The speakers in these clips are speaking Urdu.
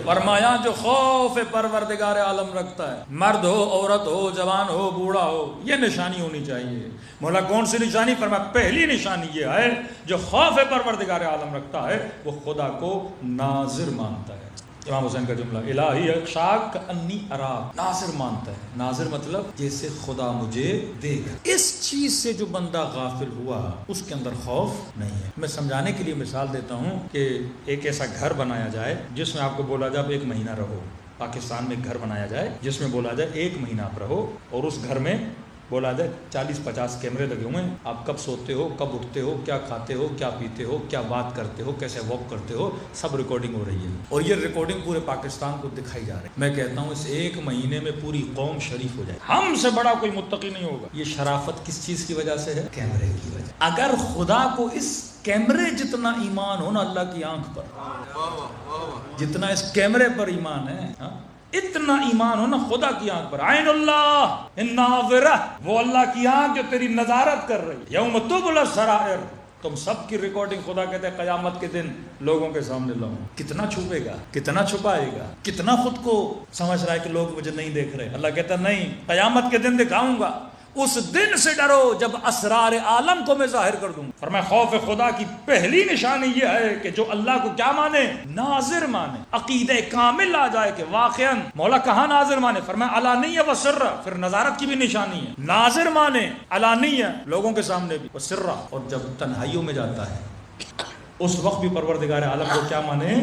فرمایا جو خوف پروردگار عالم رکھتا ہے، مرد ہو، عورت ہو، جوان ہو، بوڑھا ہو، یہ نشانی ہونی چاہیے۔ مولا کون سی نشانی؟ فرمایا پہلی نشانی یہ ہے جو خوف پروردگار عالم رکھتا ہے وہ خدا کو ناظر مانتا ہے۔ امام حسین کا جملہ، الہی اخشاک انی اراک، ناظر مانتا ہے۔ ناظر مطلب جیسے خدا مجھے دیکھ۔ اس چیز سے جو بندہ غافل ہوا اس کے اندر خوف نہیں ہے۔ میں سمجھانے کے لیے مثال دیتا ہوں کہ ایک ایسا گھر بنایا جائے جس میں آپ کو بولا جائے اب 1 مہینہ رہو۔ پاکستان میں ایک گھر بنایا جائے جس میں بولا جائے 1 مہینہ آپ رہو، اور اس گھر میں بولا جائے 40-50 کیمرے لگے ہوئے ہیں، آپ کب سوتے ہو، کب اٹھتے ہو، کیا کھاتے ہو، کیا پیتے ہو، کیا بات کرتے ہو، کیسے واک کرتے ہو، سب ریکارڈنگ ہو رہی ہے، اور یہ ریکارڈنگ پورے پاکستان کو دکھائی جا رہی ہے۔ میں کہتا ہوں اس 1 مہینے میں پوری قوم شریف ہو جائے، ہم سے بڑا کوئی متقی نہیں ہوگا۔ یہ شرافت کس چیز کی وجہ سے ہے؟ کیمرے کی وجہ۔ اگر خدا کو اس کیمرے جتنا ایمان ہو نا اللہ کی آنکھ پر، جتنا اس کیمرے پر ایمان ہے، اتنا ایمان ہو نا خدا کی آنکھ پر۔ عین اللہ الناظرہ، وہ اللہ کی آنکھ جو تیری نظارت کر رہی ہے۔ یوم تبلی السرائر، تم سب کی ریکارڈنگ خدا کہتے ہیں قیامت کے دن لوگوں کے سامنے لاؤں۔ کتنا چھپے گا، کتنا چھپائے گا، کتنا خود کو سمجھ رہا ہے کہ لوگ مجھے نہیں دیکھ رہے۔ اللہ کہتا ہے نہیں، قیامت کے دن دکھاؤں گا۔ اس دن سے ڈرو جب اسرار عالم کو میں ظاہر کر دوں۔ فرمایا خوف خدا کی پہلی نشانی یہ ہے کہ جو اللہ کو کیا مانے؟ ناظر مانے، عقیدہ کامل آ جائے کہ واقعاً مولا کہاں ناظر مانے؟ فرمایا علانیہ و سرہ، پھر نظارت کی بھی نشانی ہے، ناظر مانے علانیہ لوگوں کے سامنے بھی، و سرہ، اور جب تنہائیوں میں جاتا ہے اس وقت بھی پروردگار عالم کو کیا مانے؟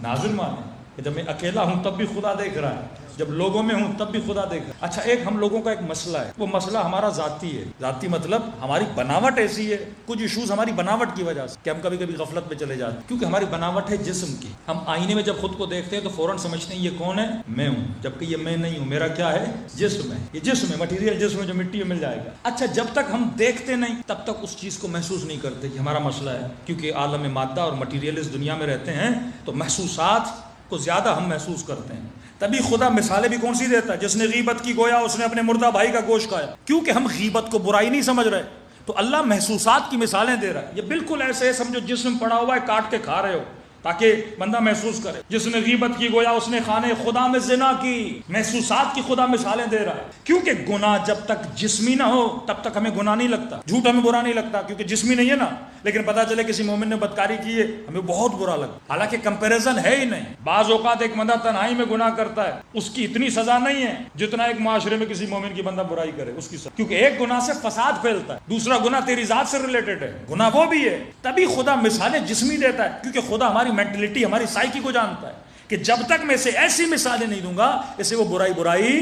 ناظر مانے، کہ جب میں اکیلا ہوں تب بھی خدا دیکھ رہا ہے، جب لوگوں میں ہوں تب بھی خدا دیکھ رہا ہے۔ اچھا، ایک ہم لوگوں کا ایک مسئلہ ہے، وہ مسئلہ ہمارا ذاتی ہے۔ ذاتی مطلب ہماری بناوٹ ایسی ہے، کچھ ایشوز ہماری بناوٹ کی وجہ سے کہ ہم کبھی کبھی غفلت میں چلے جاتے ہیں، کیونکہ ہماری بناوٹ ہے جسم کی۔ ہم آئینے میں جب خود کو دیکھتے ہیں تو فوراً سمجھتے ہیں یہ کون ہے؟ میں ہوں، جبکہ یہ میں نہیں ہوں، میرا کیا ہے؟ جسم ہے۔ یہ جسم ہے، مٹیریل جسم ہے جو مٹی میں مل جائے گا۔ اچھا، جب تک ہم دیکھتے نہیں تب تک اس چیز کو محسوس نہیں کرتے کہ ہمارا مسئلہ ہے، کیونکہ عالم مادہ اور مٹیریل اس دنیا میں رہتے ہیں تو محسوسات کو زیادہ ہم محسوس کرتے ہیں۔ تبھی خدا مثالیں بھی کون سی دیتا ہے؟ جس نے غیبت کی گویا اس نے اپنے مردہ بھائی کا گوشت کھایا، کیونکہ ہم غیبت کو برائی نہیں سمجھ رہے تو اللہ محسوسات کی مثالیں دے رہا ہے۔ یہ بالکل ایسے ہے سمجھو جسم پڑا ہوا ہے، کاٹ کے کھا رہے ہو تاکہ بندہ محسوس کرے۔ جس نے غیبت کی گویا اس نے خانے خدا میں زنا کی، محسوسات کی خدا مثالیں دے رہا ہے، کیونکہ گناہ جب تک جسمی نہ ہو تب تک ہمیں گناہ نہیں لگتا، جھوٹ ہمیں برا نہیں لگتا کیونکہ جسمی نہیں ہے نا، لیکن پتہ چلے کسی مومن نے بدکاری کی ہے ہمیں بہت برا لگتا، حالانکہ کمپیریزن ہے ہی نہیں۔ بعض اوقات ایک بندہ تنہائی میں گناہ کرتا ہے، اس کی اتنی سزا نہیں ہے جتنا ایک معاشرے میں کسی مومن کی بندہ برائی کرے اس کی سزا، کیونکہ ایک گناہ سے فساد پھیلتا ہے، دوسرا گناہ تیری ذات سے ریلیٹڈ ہے، گناہ وہ بھی ہے۔ تبھی خدا مثالیں جسمی دیتا ہے کیونکہ خدا ہماری مینٹلٹی، ہماری سائیکی کو جانتا ہے کہ جب تک میں اسے ایسی مثالیں نہیں دوں گا اسے وہ برائی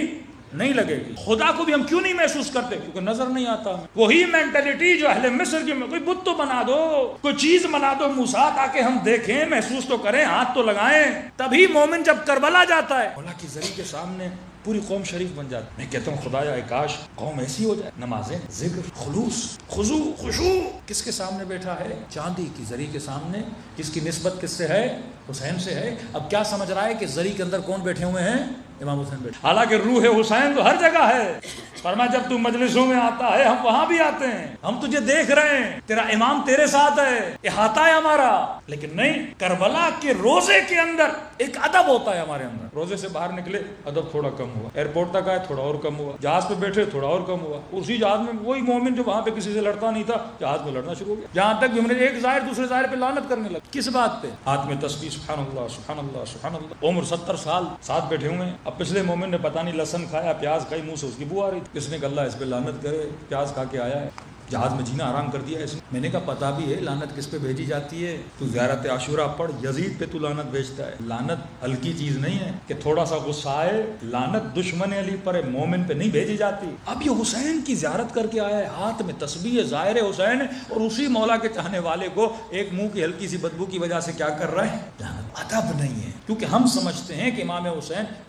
نہیں لگے گی۔ خدا کو بھی ہم کیوں نہیں محسوس کرتے؟ کیونکہ نظر نہیں آتا ہمیں۔ وہی مینٹلٹی جو اہل مصر کی، کوئی بت تو بنا دو، کوئی چیز بنا دو موسیٰ، تاکہ ہم دیکھیں، محسوس تو کریں، ہاتھ تو لگائیں۔ تبھی مومن جب کربلا جاتا ہے مولا کی زری کے سامنے پوری قوم شریف بن جاتی۔ میں کہتا ہوں خدایا کاش قوم ایسی ہو جائے، نمازیں، ذکر، خلوص، خضوع، خشوع۔ کس کے سامنے بیٹھا ہے؟ چاندی کی زری کے سامنے، جس کی نسبت کس سے ہے؟ حسین سے ہے۔ اب کیا سمجھ رہا ہے کہ زری کے اندر کون بیٹھے ہوئے ہیں؟ امام حسین بیٹھے، حالانکہ روح حسین تو ہر جگہ ہے۔ فرمایا جب تو مجلسوں میں آتا ہے ہم وہاں بھی آتے ہیں، ہم تجھے دیکھ رہے ہیں، تیرا امام تیرے ساتھ ہے، احاطہ ہے ہمارا۔ لیکن نہیں، کربلا کے روزے کے اندر ایک ادب ہوتا ہے ہمارے اندر۔ روزے سے باہر نکلے ادب تھوڑا کم ہوا، ایئرپورٹ تک آئے تھوڑا اور کم ہوا، جہاز پہ بیٹھے تھوڑا اور کم ہوا۔ اسی جہاز میں وہی مومن جو وہاں پہ کسی سے لڑتا نہیں تھا جہاز میں لڑنا شروع ہو گیا، جہاں تک بھی ہم نے ایک ظاہر دوسرے ظاہر پہ لعنت کرنے لگا۔ کس بات پہ؟ ہاتھ میں تسبیح، سبحان اللہ سبحان اللہ سبحان اللہ، عمر 70 سال ساتھ بیٹھے ہوئے ہیں۔ اب پچھلے مومن نے پتہ نہیں لہسن کھایا، پیاز کھائی، منہ سے اس کی بو آ رہی تھی، کس نے کہا اللہ اس پہ لعنت کرے، پیاز کھا کے آیا ہے، جہاز میں جینا حرام کر دیا ہے اس نے۔ میں نے کہا پتہ بھی ہے لعنت کس پہ بھیجی جاتی ہے، تو زیارت عاشورہ پڑھ، یزید پہ تو لعنت بھیجتا ہے۔ لعنت ہلکی چیز نہیں ہے کہ تھوڑا سا غصہ آئے، لعنت دشمن علی پر مومن پہ نہیں بھیجی جاتی۔ اب یہ حسین کی زیارت کر کے آیا ہے، ہاتھ میں تسبیح ہے، ظاہر حسین ہے، اور اسی مولا کے چاہنے والے کو ایک منہ کی ہلکی سی بدبو کی وجہ سے کیا کر رہا ہے؟ ادب نہیں ہے، کیونکہ ہم سمجھتے ہیں کہ امام حسین،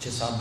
6-7